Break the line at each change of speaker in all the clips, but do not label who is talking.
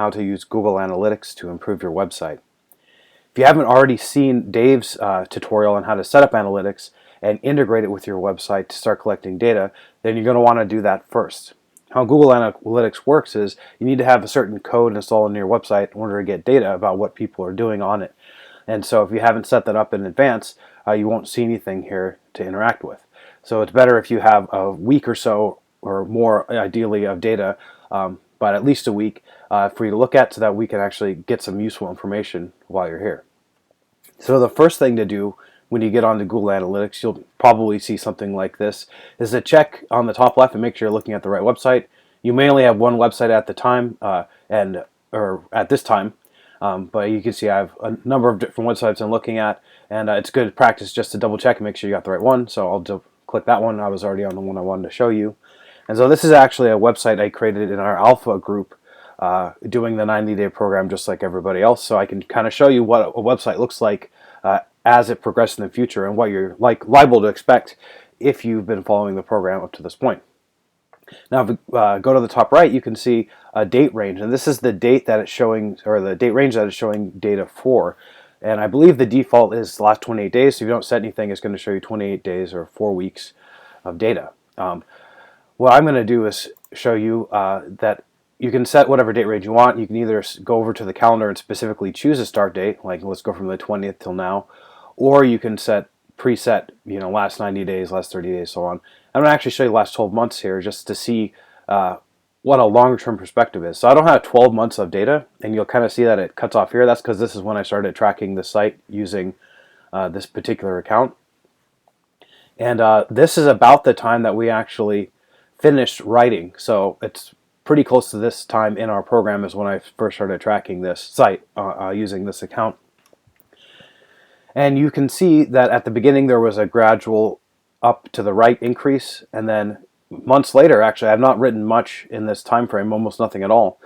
how to use Google Analytics to improve your website. If you haven't already seen Dave's tutorial on how to set up analytics and integrate it with your website to start collecting data, then you're going to want to do that first. How Google Analytics works is you need to have a certain code installed on your website in order to get data about what people are doing on it. And so if you haven't set that up in advance, you won't see anything here to interact with. So it's better if you have a week or so, or more ideally, of data, but at least a week for you to look at, so that we can actually get some useful information while you're here. So the first thing to do when you get onto Google Analytics, you'll probably see something like this, is to check on the top left and make sure you're looking at the right website. You may only have one website at the time, or at this time, but you can see I have a number of different websites I'm looking at, and it's good practice just to double check and make sure you got the right one. So I'll click that one. I was already on the one I wanted to show you. And so this is actually a website I created in our alpha group, doing the 90-day program just like everybody else, so I can kind of show you what a website looks like as it progresses in the future, and what you're liable to expect if you've been following the program up to this point. Now, if we go to the top right, you can see a date range, and this is the date that it's showing, or the date range that it's showing data for. And I believe the default is the last 28 days, so if you don't set anything, it's going to show you 28 days or 4 weeks of data. What I'm going to do is show you that you can set whatever date range you want. You can either go over to the calendar and specifically choose a start date, like let's go from the 20th till now, or you can preset, last 90 days, last 30 days, so on. I'm going to actually show you the last 12 months here just to see what a longer-term perspective is. So I don't have 12 months of data, and you'll kind of see that it cuts off here. That's because this is when I started tracking the site using this particular account. And this is about the time that we actually finished writing. So it's pretty close to this time in our program is when I first started tracking this site using this account. And you can see that at the beginning there was a gradual up to the right increase, and then months later, actually I've not written much in this time frame, almost nothing at all,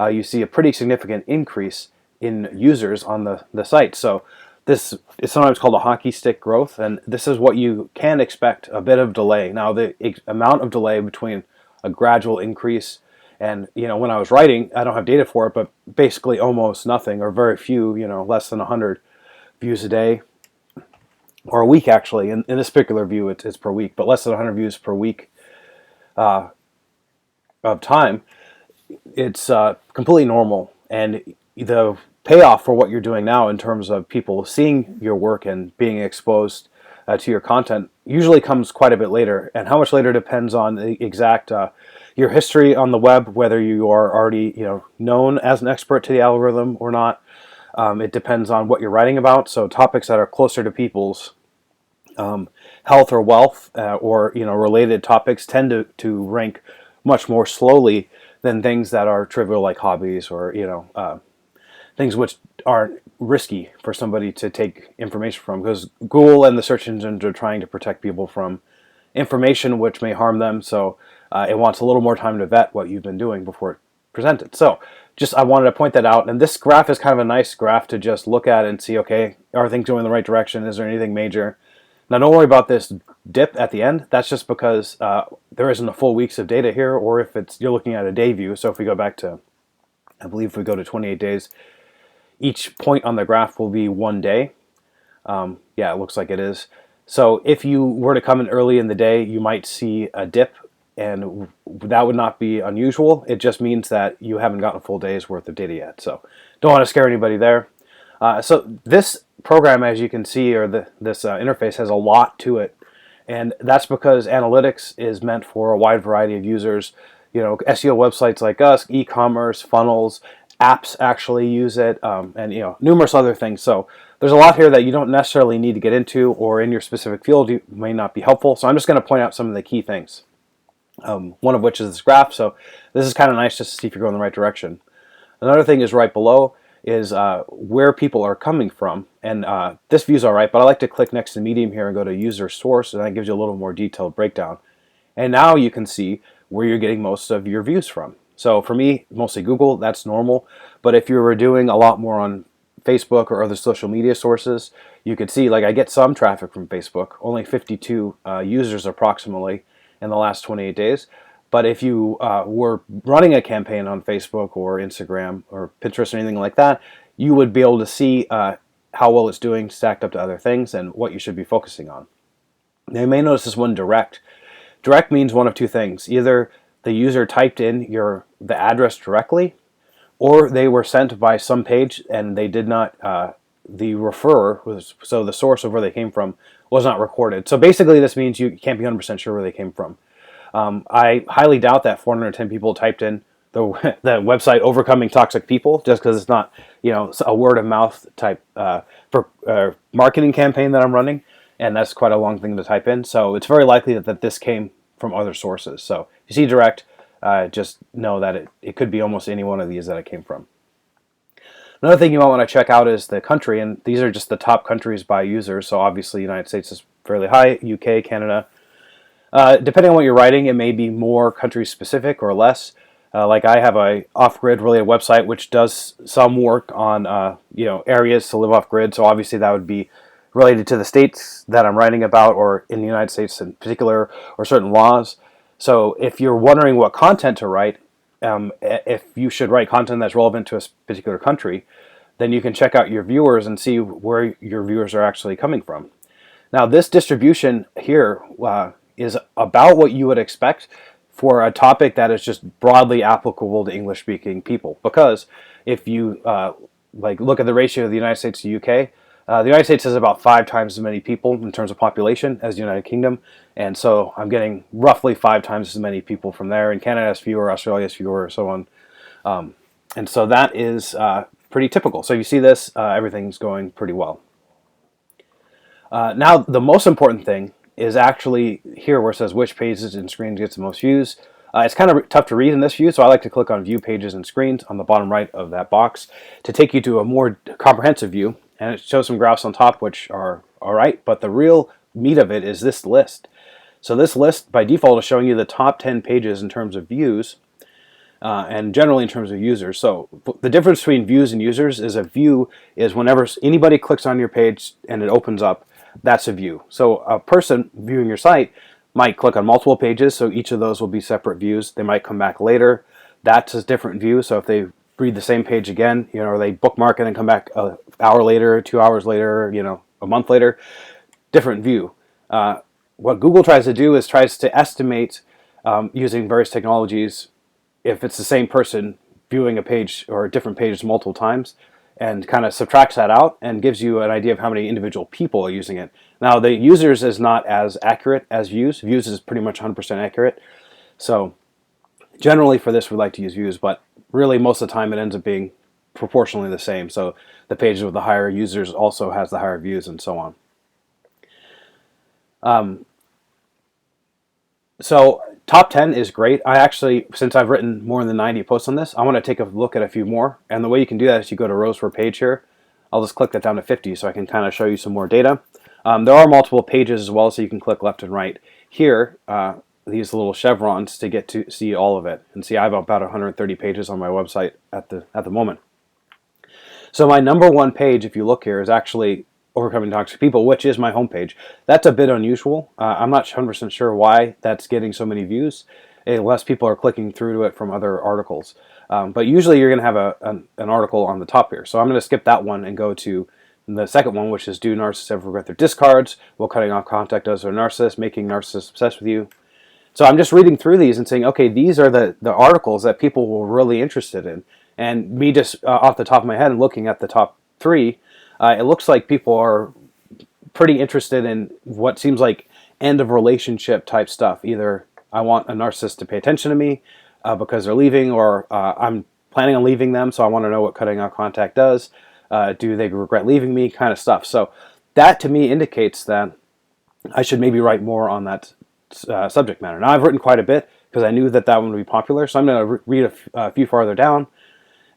you see a pretty significant increase in users on the site. So this is sometimes called a hockey stick growth, and this is what you can expect, a bit of delay. Now the amount of delay between a gradual increase and, when I was writing, I don't have data for it, but basically almost nothing, or very few, less than 100 views a day, or a week actually. In this particular view, it's per week, but less than 100 views per week of time. It's completely normal, and the payoff for what you're doing now in terms of people seeing your work and being exposed to your content usually comes quite a bit later. And how much later depends on the exact your history on the web, whether you are already known as an expert to the algorithm or not. It depends on what you're writing about. So topics that are closer to people's health or wealth, or related topics tend to rank much more slowly than things that are trivial, like hobbies, or things which aren't risky for somebody to take information from, because Google and the search engines are trying to protect people from information which may harm them. So it wants a little more time to vet what you've been doing before it presented. So I wanted to point that out. And this graph is kind of a nice graph to just look at and see, okay, are things going in the right direction? Is there anything major? Now, don't worry about this dip at the end. That's just because there isn't a full weeks of data here, or if you're looking at a day view. So if we go back to, I believe if we go to 28 days, each point on the graph will be 1 day. Yeah, it looks like it is. So if you were to come in early in the day, you might see a dip, and that would not be unusual. It just means that you haven't gotten a full day's worth of data yet. So don't want to scare anybody there. So this program, as you can see, or this interface, has a lot to it, and that's because analytics is meant for a wide variety of users. SEO websites like us, e-commerce, funnels, apps actually use it, and numerous other things. So there's a lot here that you don't necessarily need to get into, or in your specific field you may not be helpful. So I'm just going to point out some of the key things. One of which is this graph. So this is kind of nice just to see if you're going the right direction. Another thing is right below is where people are coming from, and this view's all right, but I like to click next to medium here and go to user source, and that gives you a little more detailed breakdown. And now you can see where you're getting most of your views from. So for me, mostly Google, that's normal. But if you were doing a lot more on Facebook or other social media sources, you could see, like, I get some traffic from Facebook, only 52 users approximately in the last 28 days. But if you were running a campaign on Facebook or Instagram or Pinterest or anything like that, you would be able to see how well it's doing stacked up to other things and what you should be focusing on. Now you may notice this one direct. Direct means one of two things. Either the user typed in the address directly, or they were sent by some page and they did not, the referrer, so the source of where they came from, was not recorded. So basically this means you can't be 100% sure where they came from. I highly doubt that 410 people typed in the website Overcoming Toxic People, just because it's not, a word of mouth type marketing campaign that I'm running, and that's quite a long thing to type in. So it's very likely that this came from other sources. So if you see direct, just know that it could be almost any one of these that it came from. Another thing you might want to check out is the country, and these are just the top countries by users. So obviously, United States is fairly high, UK, Canada. Depending on what you're writing, it may be more country specific or less. Like I have a off-grid related website which does some work on areas to live off-grid. So obviously that would be related to the states that I'm writing about, or in the United States in particular, or certain laws. So if you're wondering what content to write, if you should write content that's relevant to a particular country, then you can check out your viewers and see where your viewers are actually coming from. Now this distribution here is about what you would expect for a topic that is just broadly applicable to English-speaking people. Because if you look at the ratio of the United States to UK, the United States has about 5 times as many people in terms of population as the United Kingdom, and so I'm getting roughly 5 times as many people from there. And Canada has fewer, Australia has fewer, and so on. And so that is pretty typical. So you see this, everything's going pretty well. Now the most important thing is actually here where it says which pages and screens gets the most views. It's kind of tough to read in this view, so I like to click on View Pages and Screens on the bottom right of that box to take you to a more comprehensive view. And it shows some graphs on top which are alright, but the real meat of it is this list. So this list by default is showing you the top 10 pages in terms of views, and generally in terms of users. So the difference between views and users is a view is whenever anybody clicks on your page and it opens up, that's a view. So a person viewing your site might click on multiple pages, so each of those will be separate views. They might come back later. That's a different view. So if they read the same page again, or they bookmark it and come back an hour later, 2 hours later, a month later, different view. What Google tries to do is tries to estimate using various technologies if it's the same person viewing a page or different pages multiple times, and kind of subtracts that out and gives you an idea of how many individual people are using it. Now the users is not as accurate as views. Views is pretty much 100% accurate. So generally for this we like to use views, but really most of the time it ends up being proportionally the same. So the pages with the higher users also has the higher views and so on. So top 10 is great. I actually, since I've written more than 90 posts on this, I want to take a look at a few more. And the way you can do that is you go to rows per page here. I'll just click that down to 50 so I can kind of show you some more data. There are multiple pages as well, so you can click left and right. Here, these little chevrons to get to see all of it. And see, I have about 130 pages on my website at the moment. So my number one page, if you look here, is actually Overcoming Toxic People, which is my homepage. That's a bit unusual. I'm not 100% sure why that's getting so many views, unless people are clicking through to it from other articles. But usually you're going to have an article on the top here. So I'm going to skip that one and go to the second one, which is Do Narcissists Ever Regret Their Discards? Will Cutting Off Contact Does to a Narcissist, Making Narcissists Obsessed with You. So I'm just reading through these and saying, okay, these are the articles that people were really interested in. And me just off the top of my head and looking at the top 3, it looks like people are pretty interested in what seems like end of relationship type stuff. Either I want a narcissist to pay attention to me because they're leaving, or I'm planning on leaving them, so I want to know what cutting off contact does. Do they regret leaving me, kind of stuff. So that to me indicates that I should maybe write more on that subject matter. Now I've written quite a bit because I knew that one would be popular, so I'm going to read a few farther down.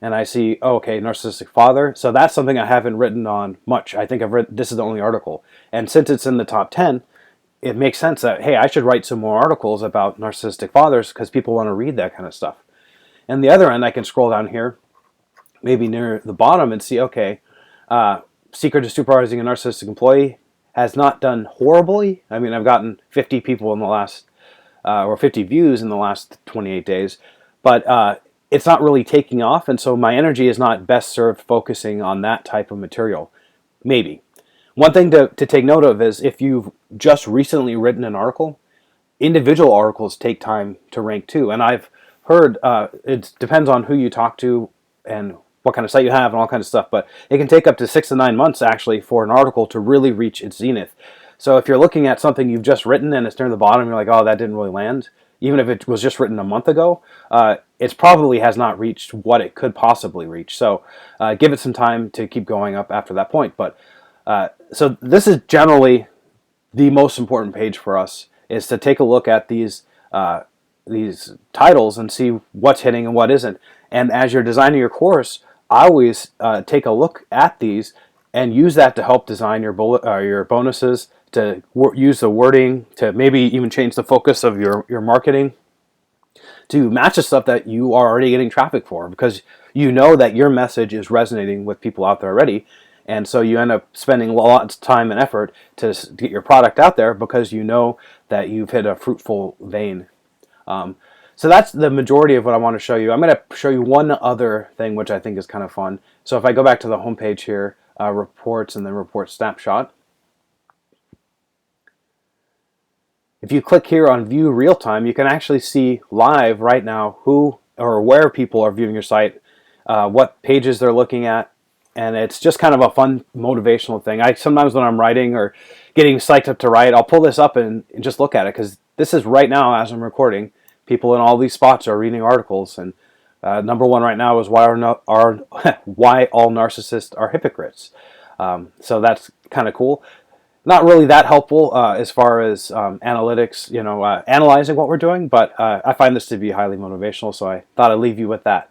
And I see, oh, okay, narcissistic father. So that's something I haven't written on much. I think this is the only article. And since it's in the top 10, it makes sense that, hey, I should write some more articles about narcissistic fathers because people want to read that kind of stuff. And the other end, I can scroll down here, maybe near the bottom, and see, okay, Secret to Supervising a Narcissistic Employee has not done horribly. I mean, I've gotten 50 people in the last or 50 views in the last 28 days, but it's not really taking off, and so my energy is not best served focusing on that type of material. Maybe. One thing to take note of is if you've just recently written an article, individual articles take time to rank too. And I've heard it depends on who you talk to and what kind of site you have and all kinds of stuff, but it can take up to 6 to 9 months actually for an article to really reach its zenith. So if you're looking at something you've just written and it's near the bottom, you're like, oh, that didn't really land. Even if it was just written a month ago, it probably has not reached what it could possibly reach. So give it some time to keep going up after that point. But so this is generally the most important page for us, is to take a look at these titles and see what's hitting and what isn't. And as you're designing your course, I always take a look at these and use that to help design your bonuses, to use the wording, to maybe even change the focus of your marketing to match the stuff that you are already getting traffic for, because you know that your message is resonating with people out there already. And so you end up spending lots of time and effort to get your product out there because you know that you've hit a fruitful vein. So that's the majority of what I want to show you. I'm going to show you one other thing which I think is kind of fun. So if I go back to the home page here, reports, and then report snapshot. If you click here on view real time, you can actually see live right now who or where people are viewing your site, what pages they're looking at, and it's just kind of a fun motivational thing. Sometimes when I'm writing or getting psyched up to write, I'll pull this up and just look at it, because this is right now as I'm recording. People in all these spots are reading articles, and number one right now is why all narcissists are hypocrites. So that's kind of cool. Not really that helpful as far as analytics, analyzing what we're doing, but I find this to be highly motivational, so I thought I'd leave you with that.